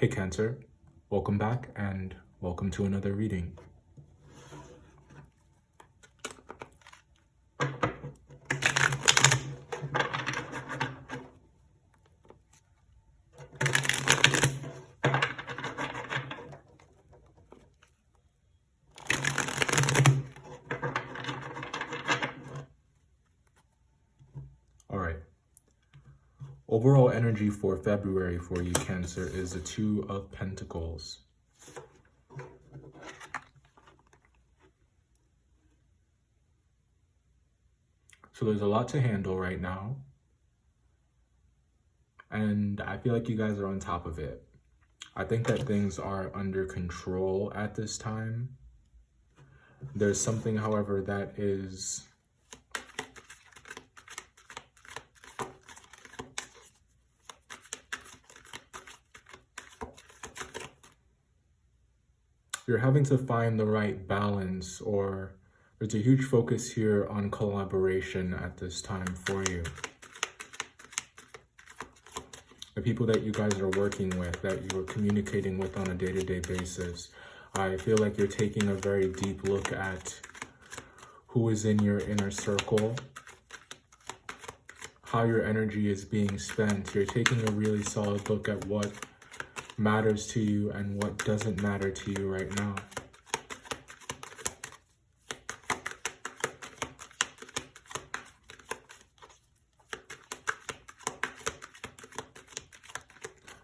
Hey Cancer, welcome back and welcome to another reading. All right. Overall energy for February for you, Cancer, is the Two of Pentacles. So there's a lot to handle right now. And I feel like you guys are on top of it. I think that things are under control at this time. There's something, however, that is you're having to find the right balance, or there's a huge focus here on collaboration at this time for you. The people that you guys are working with, that you're communicating with on a day-to-day basis, I feel like you're taking a very deep look at who is in your inner circle, how your energy is being spent. You're taking a really solid look at what matters to you and what doesn't matter to you right now.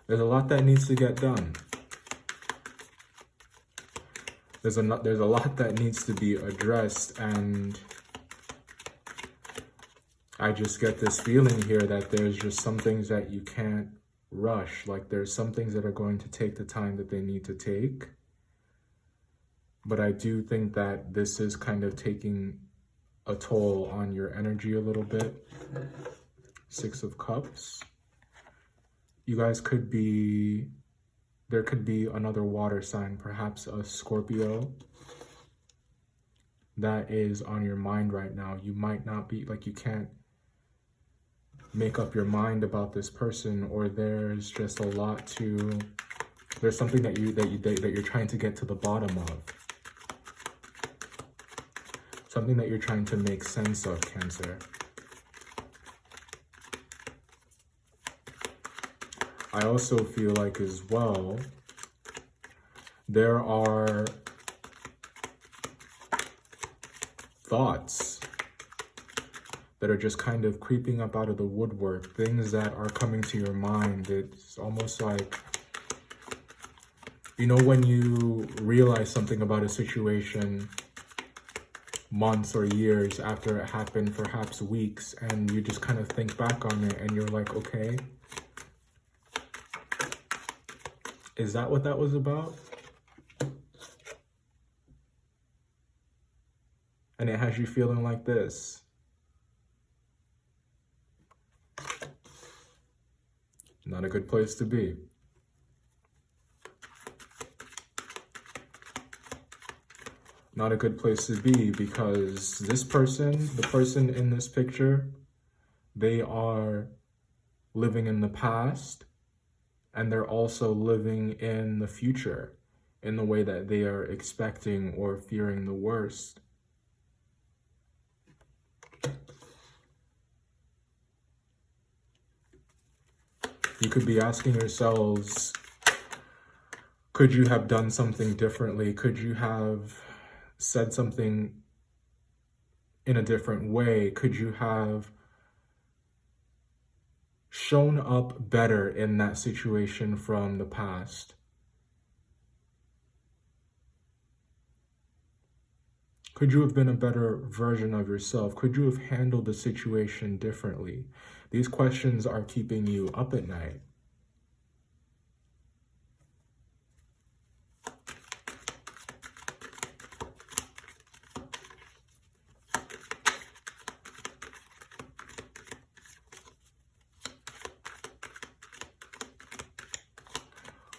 There's a lot that needs to get done. There's a lot that needs to be addressed, and I just get this feeling here that there's just some things that you can't rush. Like there's some things that are going to take the time that they need to take. But I do think that this is kind of taking a toll on your energy a little bit. Six of Cups. You guys could be, there could be another water sign, perhaps a Scorpio, that is on your mind right now. You might not be, like, you can't make up your mind about this person, or there's just a lot to, there's something that you're trying to get to the bottom of. Something that you're trying to make sense of, Cancer. I also feel like as well, there are thoughts that are just kind of creeping up out of the woodwork, things that are coming to your mind. It's almost like, you know, when you realize something about a situation months or years after it happened, perhaps weeks, and you just kind of think back on it and you're like, okay, is that what that was about? And it has you feeling like this. Not a good place to be. Not a good place to be, because this person, the person in this picture, they are living in the past, and they're also living in the future in the way that they are expecting or fearing the worst. You could be asking yourselves, could you have done something differently? Could you have said something in a different way? Could you have shown up better in that situation from the past? Could you have been a better version of yourself? Could you have handled the situation differently? These questions are keeping you up at night.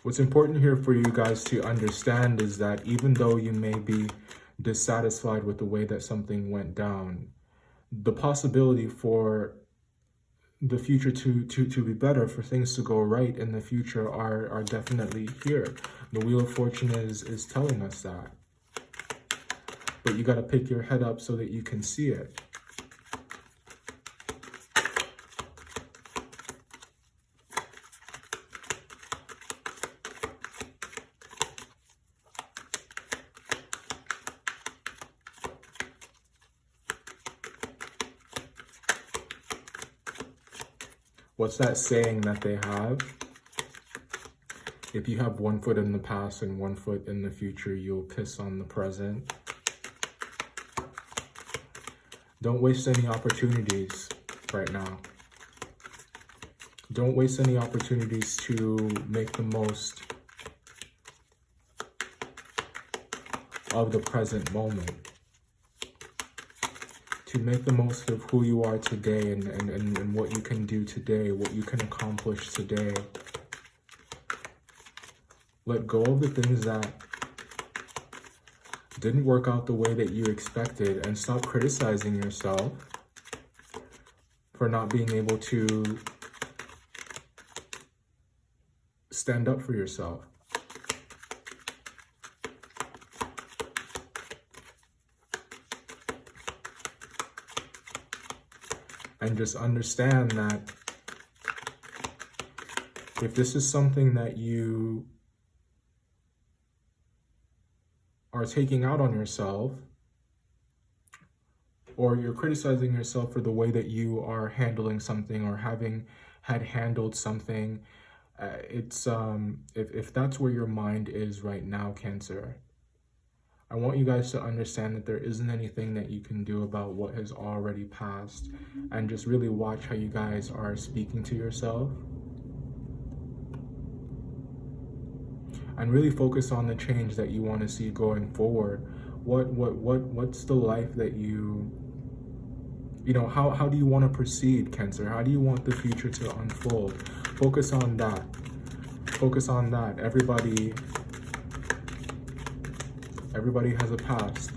What's important here for you guys to understand is that even though you may be dissatisfied with the way that something went down, the possibility for the future to be better, for things to go right in the future are definitely here. The Wheel of Fortune is telling us that. But you got to pick your head up so that you can see it. What's that saying that they have? If you have one foot in the past and one foot in the future, you'll piss on the present. Don't waste any opportunities right now. Don't waste any opportunities to make the most of the present moment. To make the most of who you are today and what you can do today, what you can accomplish today. Let go of the things that didn't work out the way that you expected, and stop criticizing yourself for not being able to stand up for yourself. And just understand that if this is something that you are taking out on yourself, or you're criticizing yourself for the way that you are handling something or had handled something, if that's where your mind is right now, Cancer, I want you guys to understand that there isn't anything that you can do about what has already passed, and just really watch how you guys are speaking to yourself. And really focus on the change that you want to see going forward. What's the life that you know, how do you want to proceed, Cancer? How do you want the future to unfold? Focus on that. Focus on that. Everybody has a past.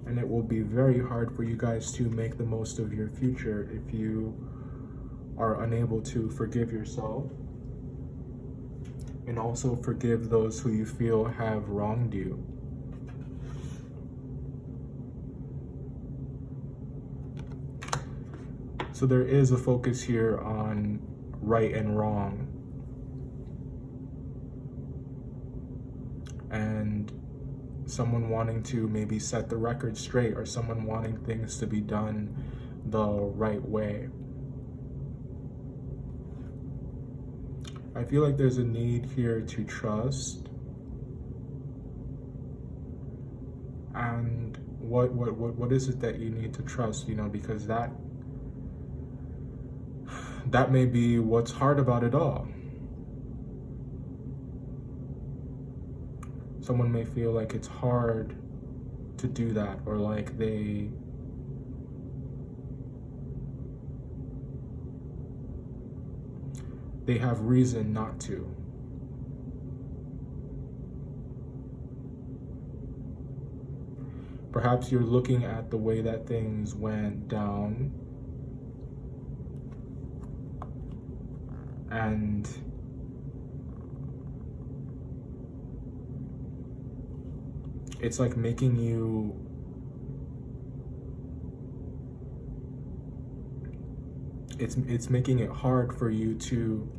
And it will be very hard for you guys to make the most of your future if you are unable to forgive yourself and also forgive those who you feel have wronged you. So there is a focus here on right and wrong. And someone wanting to maybe set the record straight, or someone wanting things to be done the right way. I feel like there's a need here to trust. And what is it that you need to trust, you know, because that may be what's hard about it all. Someone may feel like it's hard to do that, or like they have reason not to. Perhaps you're looking at the way that things went down, and it's like making you it's making it hard for you to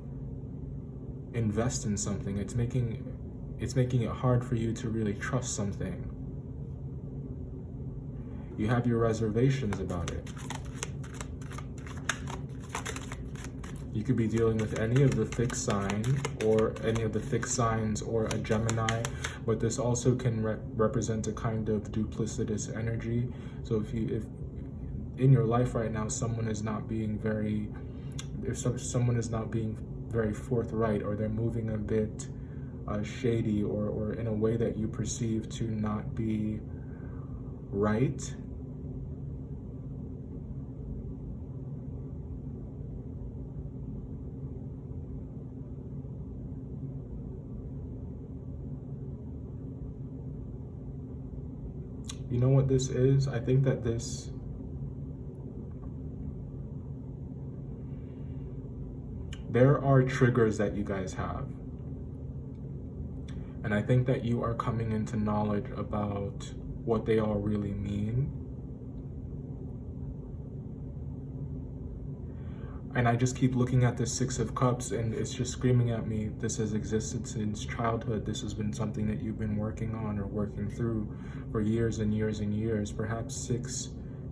invest in something. It's making it hard for you to really trust something. You have your reservations about it. You could be dealing with any of the fixed sign, or any of the fixed signs, or a Gemini, but this also can represent a kind of duplicitous energy. So if in your life right now someone is not being very, someone is not being very forthright, or they're moving a bit shady, or in a way that you perceive to not be right, You know what this is? I think that there are triggers that you guys have. And I think that you are coming into knowledge about what they all really mean. And I just keep looking at this Six of Cups, and it's just screaming at me, this has existed since childhood. This has been something that you've been working on or working through for years and years and years, perhaps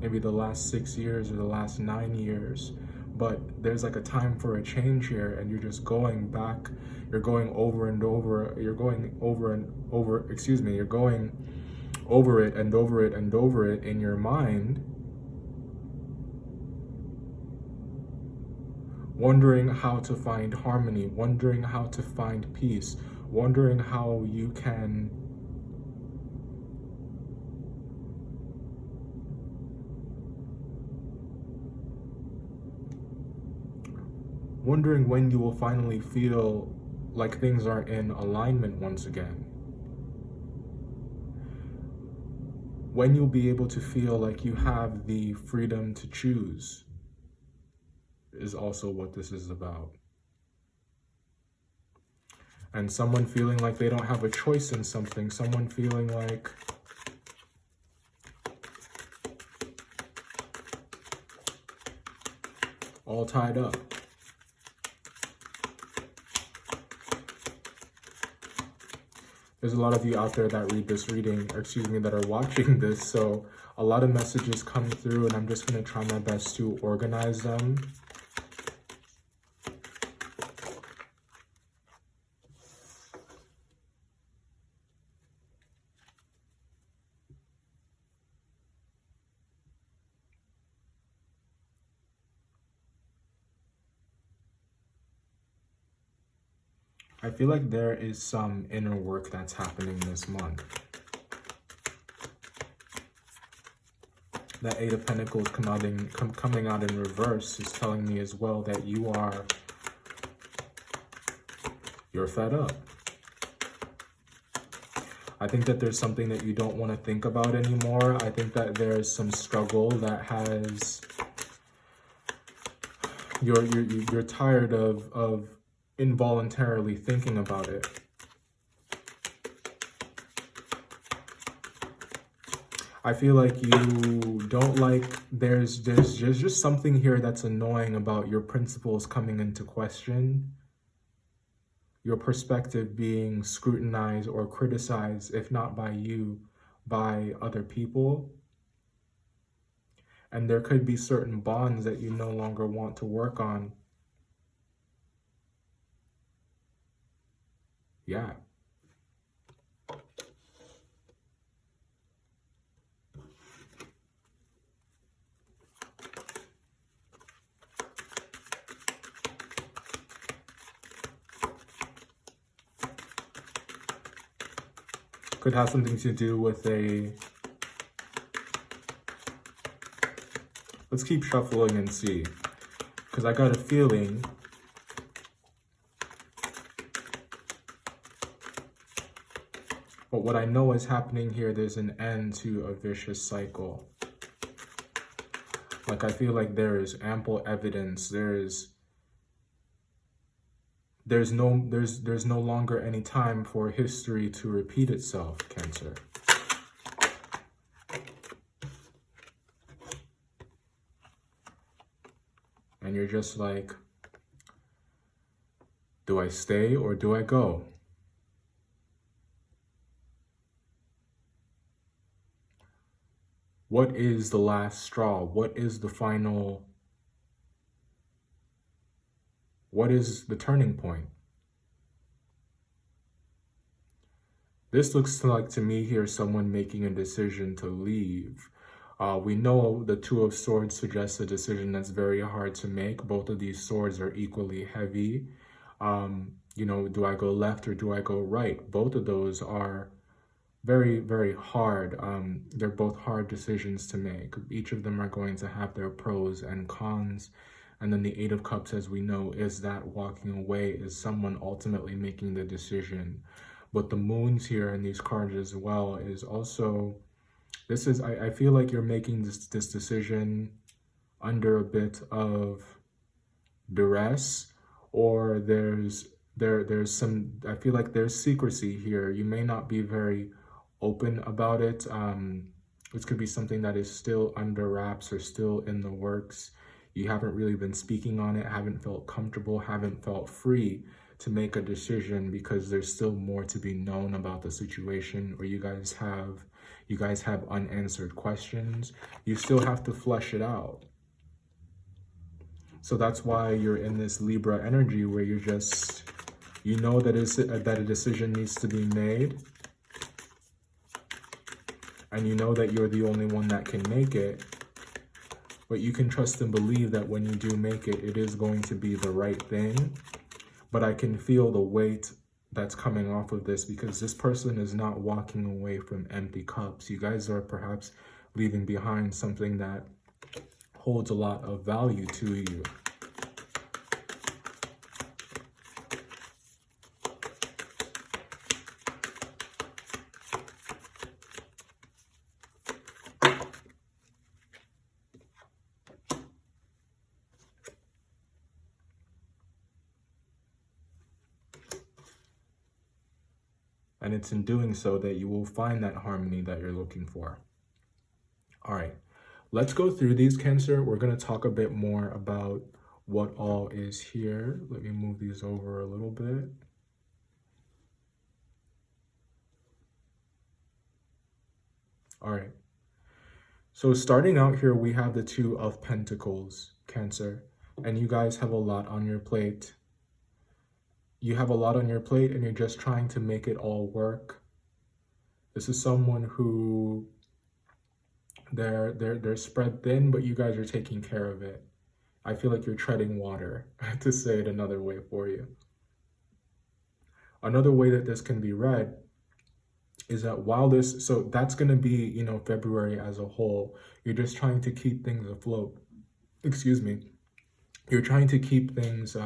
maybe the last 6 years or the last 9 years. But there's like a time for a change here, and you're just going back, you're going over and over, you're going over and over, you're going over it and over it and over it in your mind, wondering how to find harmony, wondering how to find peace, wondering how you can wondering when you will finally feel like things are in alignment once again. When you'll be able to feel like you have the freedom to choose is also what this is about. And someone feeling like they don't have a choice in something, someone feeling like all tied up. There's a lot of you out there that read this reading, or that are watching this, so a lot of messages come through, and I'm just going to try my best to organize them. I feel like there is some inner work that's happening this month. That Eight of Pentacles coming out in reverse is telling me as well that you're fed up. I think that there's something that you don't want to think about anymore. I think that there's some struggle that you're tired of involuntarily thinking about it. I feel like you don't like, there's just something here that's annoying about your principles coming into question, your perspective being scrutinized or criticized, if not by you, by other people. And there could be certain bonds that you no longer want to work on. Yeah. Could have something to do with let's keep shuffling and see, because I got a feeling but what I know is happening here, there's an end to a vicious cycle. Like, I feel like there is ample evidence, there's no longer any time for history to repeat itself, Cancer. And you're just like, do I stay or do I go? What is the last straw? What is the final? What is the turning point? This looks like to me here someone making a decision to leave. We know the Two of Swords suggests a decision that's very hard to make. Both of these swords are equally heavy. You know, do I go left or do I go right? Both of those are very, very hard. They're both hard decisions to make. Each of them are going to have their pros and cons. And then the Eight of Cups, as we know, is that walking away is someone ultimately making the decision. But the moons here in these cards as well is also This is, I feel like you're making this decision under a bit of duress, or there's some, I feel like there's secrecy here. You may not be very open about it. This could be something that is still under wraps or still in the works. You haven't really been speaking on it, haven't felt comfortable, haven't felt free to make a decision because there's still more to be known about the situation, or you guys have unanswered questions. You still have to flesh it out. So that's why you're in this Libra energy where you're just, you know that a decision needs to be made. And you know that you're the only one that can make it. But you can trust and believe that when you do make it, it is going to be the right thing. But I can feel the weight that's coming off of this, because this person is not walking away from empty cups. You guys are perhaps leaving behind something that holds a lot of value to you. And it's in doing so that you will find that harmony that you're looking for. All right, let's go through these, Cancer. We're going to talk a bit more about what all is here. Let me move these over a little bit. All right. So starting out here, we have the Two of Pentacles, Cancer. And you guys have a lot on your plate. You have a lot on your plate and you're just trying to make it all work. This is someone who they're spread thin, but you guys are taking care of it. I feel like you're treading water, to say it another way for you. Another way that this can be read is that while this, so that's going to be, you know, February as a whole, you're just trying to keep things afloat. Excuse me. You're trying to keep things,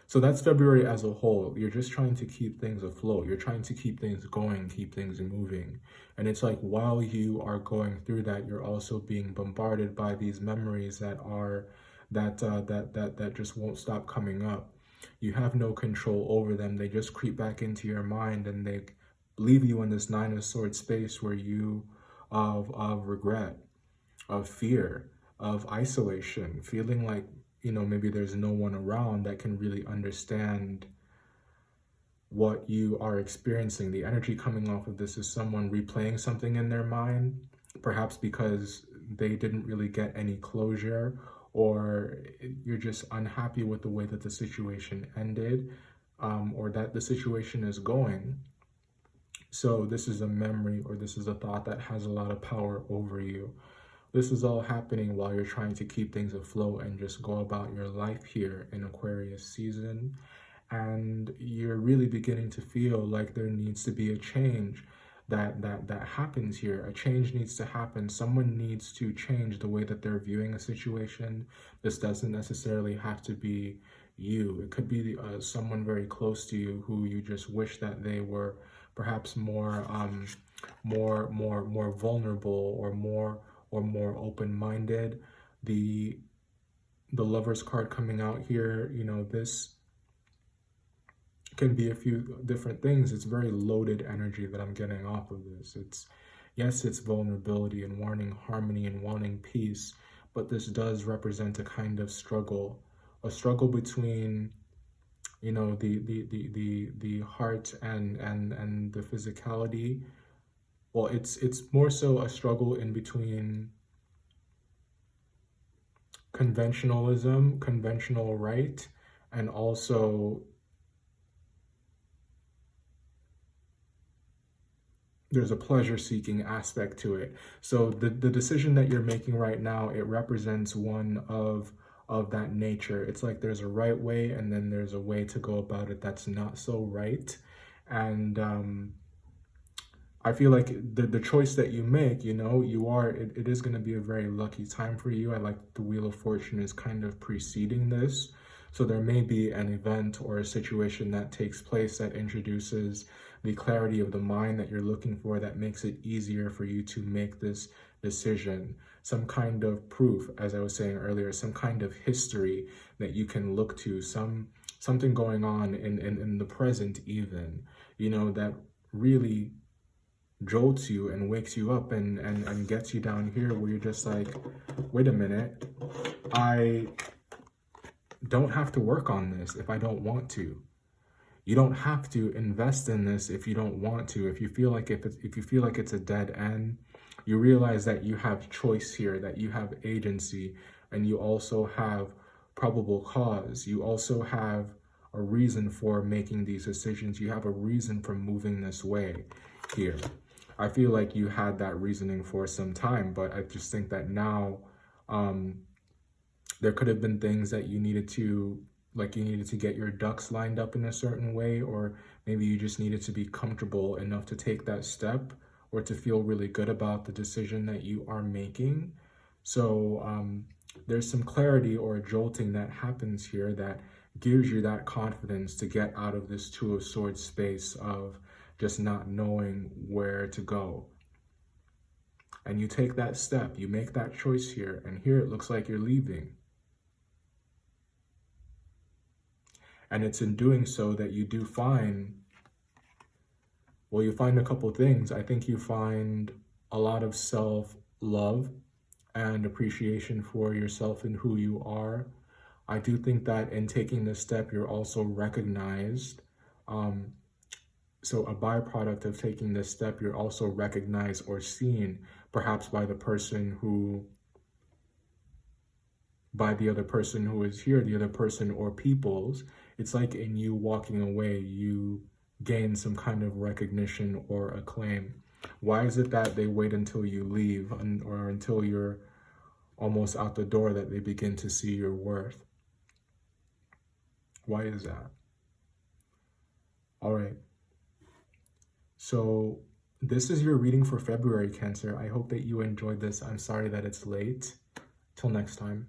so that's February as a whole. You're just trying to keep things afloat. You're trying to keep things going, keep things moving. And it's like while you are going through that, you're also being bombarded by these memories that are, that just won't stop coming up. You have no control over them. They just creep back into your mind and they leave you in this Nine of Swords space where you, of regret, of fear, of isolation, feeling like, you know, maybe there's no one around that can really understand what you are experiencing. The energy coming off of this is someone replaying something in their mind, perhaps because they didn't really get any closure, or you're just unhappy with the way that the situation ended, or that the situation is going. So this is a memory, or this is a thought that has a lot of power over you. This is all happening while you're trying to keep things afloat and just go about your life here in Aquarius season. And you're really beginning to feel like there needs to be a change that happens here. A change needs to happen. Someone needs to change the way that they're viewing a situation. This doesn't necessarily have to be you. It could be someone very close to you who you just wish that they were perhaps more vulnerable, or more open-minded. The Lover's card coming out here, you know, this can be a few different things. It's very loaded energy that I'm getting off of this. It's, yes, it's vulnerability and wanting harmony and wanting peace, but this does represent a kind of struggle, a struggle between, you know, the heart and the physicality. Well, it's more so a struggle in between conventionalism, conventional right, and also there's a pleasure-seeking aspect to it. So the decision that you're making right now, it represents one of that nature. It's like there's a right way and then there's a way to go about it that's not so right. And I feel like the choice that you make, you know, it is going to be a very lucky time for you. I like the Wheel of Fortune is kind of preceding this. So there may be an event or a situation that takes place that introduces the clarity of the mind that you're looking for that makes it easier for you to make this decision. Some kind of proof, as I was saying earlier, some kind of history that you can look to, something going on in the present even, you know, that really jolts you and wakes you up and gets you down here where you're just like, wait a minute, I don't have to work on this if I don't want to. You don't have to invest in this if you don't want to. If you feel like if you feel like it's a dead end, you realize that you have choice here, that you have agency, and you also have probable cause. You also have a reason for making these decisions. You have a reason for moving this way here. I feel like you had that reasoning for some time, but I just think that now there could have been things that you needed to, like you needed to get your ducks lined up in a certain way, or maybe you just needed to be comfortable enough to take that step or to feel really good about the decision that you are making. So there's some clarity or a jolting that happens here that gives you that confidence to get out of this Two of Swords space of just not knowing where to go. And you take that step, you make that choice here, and here it looks like you're leaving. And it's in doing so that you do find, well, you find a couple things. I think you find a lot of self-love and appreciation for yourself and who you are. I do think that in taking this step, you're also recognized. So a byproduct of taking this step, you're also recognized or seen, perhaps by the person who, by the other person who is here, the other person or peoples. It's like in you walking away, you gain some kind of recognition or acclaim. Why is it that they wait until you leave or until you're almost out the door that they begin to see your worth? Why is that? All right. So this is your reading for February, Cancer. I hope that you enjoyed this. I'm sorry that it's late. Till next time.